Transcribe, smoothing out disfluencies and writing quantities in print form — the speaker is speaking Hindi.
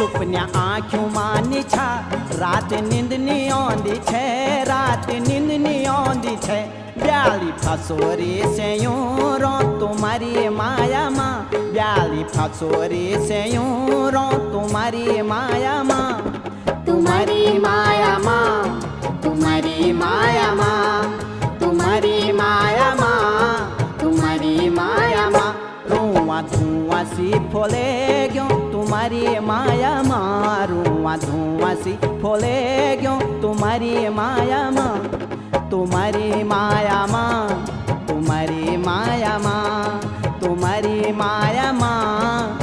सुपन्या आँखों मानी छा रात नींद नहीं आँदी छे रात नींद नहीं आँदी छे ब्याली फसोरी से यूं रो तुम्हारी माया माँ ब्याली फसोरी से यूं रो तुम्हारी माया माँ तुम्हारी माया माँ तुम्हारी माया माँ तुम्हारी माया माँ तुम्हारी माया माँ रुआ धुआं सी फोले क्यों तुम्हारी माया माँ रुआ धुआं सी फोले क्यों तुम्हारी माया माँ तुम्हारी माया माँ तुम्हारी माया माँ तुम्हारी माया माँ